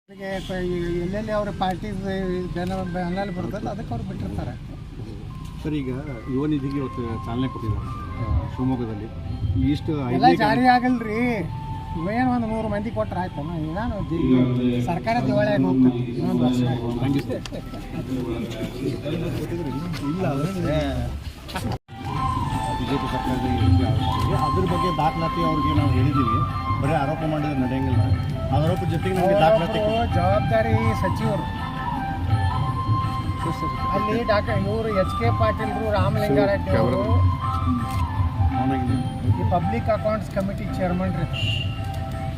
ಎಲ್ಲೆಲ್ಲಿ ಅವ್ರ party banner ಬರ್ತದೆ ಅದಕ್ಕೆ ಅವ್ರು ಬಿಟ್ಟಿರ್ತಾರೆ. ಸರ್, ಈಗ ಯುವ ನಿಧಿಗೆ ಇವತ್ತು ಚಾಲನೆ ಕೊಟ್ಟಿದ್ದಾರೆ ಶಿವಮೊಗ್ಗದಲ್ಲಿ. ಇಷ್ಟು ಎಲ್ಲ ಜಾರಿ ಆಗಲ್ರಿ. ಏನು ಒಂದು 100 ಮಂದಿ ಕೊಟ್ಟರೆ ಆಯ್ತು. ನಾನು ಸರ್ಕಾರ ದಿವಾಳಿಯಾಗಿ ಹೋಗ್ತದೆ ಇನ್ನೊಂದು ವರ್ಷ. ಇಲ್ಲ ಬಿಜೆಪಿ ಸರ್ಕಾರದ ಅದ್ರ ಬಗ್ಗೆ ದಾಖಲಾತಿ ಅವ್ರಿಗೆ ನಾವು ಹೇಳಿದ್ದೀವಿ. ಬರೀ ಆರೋಪ ಮಾಡಿದ್ರೆ ನಡೆಯಂಗಿಲ್ಲ. ಆರೋಪ ಜೊತೆಗೆ ನಮಗೆ ದಾಖಲಾತಿ ಜವಾಬ್ದಾರಿ ಸಚಿವರು ಅಲ್ಲಿ ಇವರು HK ಪಾಟೀಲ್ರು, ರಾಮಲಿಂಗಾರೆಡ್ಡಿ ಅವರು ಈ ಪಬ್ಲಿಕ್ ಅಕೌಂಟ್ಸ್ ಕಮಿಟಿ ಚೇರ್ಮನ್ ರೀ.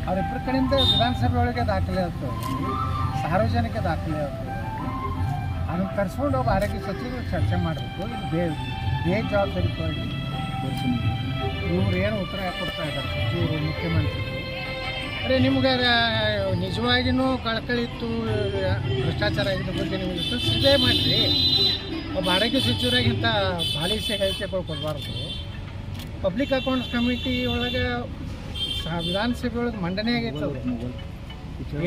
ಅವರಿಬ್ಬರ ಕಡೆಯಿಂದ ವಿಧಾನಸಭೆ ಒಳಗೆ ದಾಖಲೆ ಆಗ್ತವೆ, ಸಾರ್ವಜನಿಕ ದಾಖಲೆ ಆಗ್ತವೆ. ಅದನ್ನು ಕರ್ಸ್ಕೊಂಡು ಒಬ್ಬ ಆರೋಗ್ಯ ಸಚಿವರು ಚರ್ಚೆ ಮಾಡಬೇಕು. ಇದು ಬೇಜವಾಬ್ದಾರಿ ಇವ್ರು ಏನು ಉತ್ತರ ಕೊಡ್ತಾ ಇದ್ದಾರೆ ಸಚಿವರು, ಮುಖ್ಯಮಂತ್ರಿಗಳು. ಅರೆ ನಿಮ್ಗೆ ನಿಜವಾಗಿಯೂ ಕಳಕಳಿತ್ತು, ಭ್ರಷ್ಟಾಚಾರ ಆಗಿದ್ದ ಬಗ್ಗೆ ನಿಮಗೆ ಸಿದ್ಧೇ ಮಾಡಿರಿ. ಒಬ್ಬ ಆರೋಗ್ಯ ಸಚಿವರಾಗಿಂತ ಪಾಲಿಸಿ ಹೇಳಿಕೆಗಳು ಕೊಡಬಾರ್ದು. ಪಬ್ಲಿಕ್ ಅಕೌಂಟ್ಸ್ ಕಮಿಟಿ ಒಳಗೆ ವಿಧಾನಸಭೆ ಒಳಗೆ ಮಂಡನೆ ಆಗೈತೆ.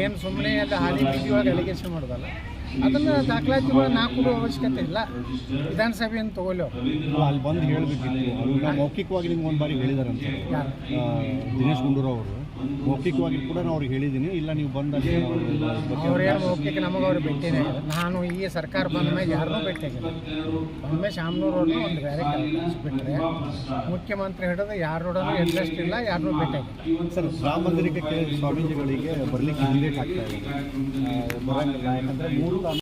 ಏನು ಸುಮ್ಮನೆ ಅಲ್ಲಿ ಹಾಲಿ ಬೀದಿ ಒಳಗೆ ಅಲಿಗೇಷನ್ ಮಾಡೋದಲ್ಲ. ಅದನ್ನು ದಾಖಲಾತಿಗಳು ನಾ ಕೊಡೋ ಅವಶ್ಯಕತೆ ಇಲ್ಲ. ವಿಧಾನಸಭೆಯನ್ನು ತಗೊಳ್ಳೋ ಅಲ್ಲಿ ಬಂದು ಹೇಳಬೇಕಿತ್ತು. ಅವ್ರಿಗೆ ಮೌಖಿಕವಾಗಿ ನಿಮ್ಗೆ ಒಂದು ಬಾರಿ ಹೇಳಿದಾರಂತೆ ದಿನೇಶ್ ಗುಂಡೂರಾವ್ ಅವರು. ಮೌಖಿಕವಾಗಿ ಕೂಡ ನಾನು ಅವ್ರಿಗೆ ಹೇಳಿದ್ದೀನಿ. ಇಲ್ಲ ನೀವು ಬಂದಲ್ಲಿ ಅವ್ರೇನು ಮೌಖಿಕ ನಮಗೆ ಅವ್ರು ಭೇಟಿನೇ ಆಗಿಲ್ಲ. ನಾನು ಈ ಸರ್ಕಾರ ಬಂದ ಮೇಲೆ ಯಾರನ್ನೂ ಭೇಟಿಯಾಗಿಲ್ಲ. ಒಮ್ಮೆ ಶಾಮನೂರವ್ರನ್ನೂ ಒಂದು ಬೇರೆ ಬಿಟ್ಟರೆ ಮುಖ್ಯಮಂತ್ರಿ ಹಿಡಿದು ಯಾರೋಡನೂ ಇಂಟ್ರೆಸ್ಟ್ ಇಲ್ಲ, ಯಾರನ್ನೂ ಭೇಟಿಯಾಗಿಲ್ಲ. ಸರ್, ರಾಮ ಮಂದಿರಕ್ಕೆ ಸ್ವಾಮೀಜಿಗಳಿಗೆ ಬರಲಿಕ್ಕೆ ಲೇಟ್ ಆಗ್ತಾ ಇದೆ, ಬರೋಂಗಿಲ್ಲ. ಯಾಕಂದರೆ 3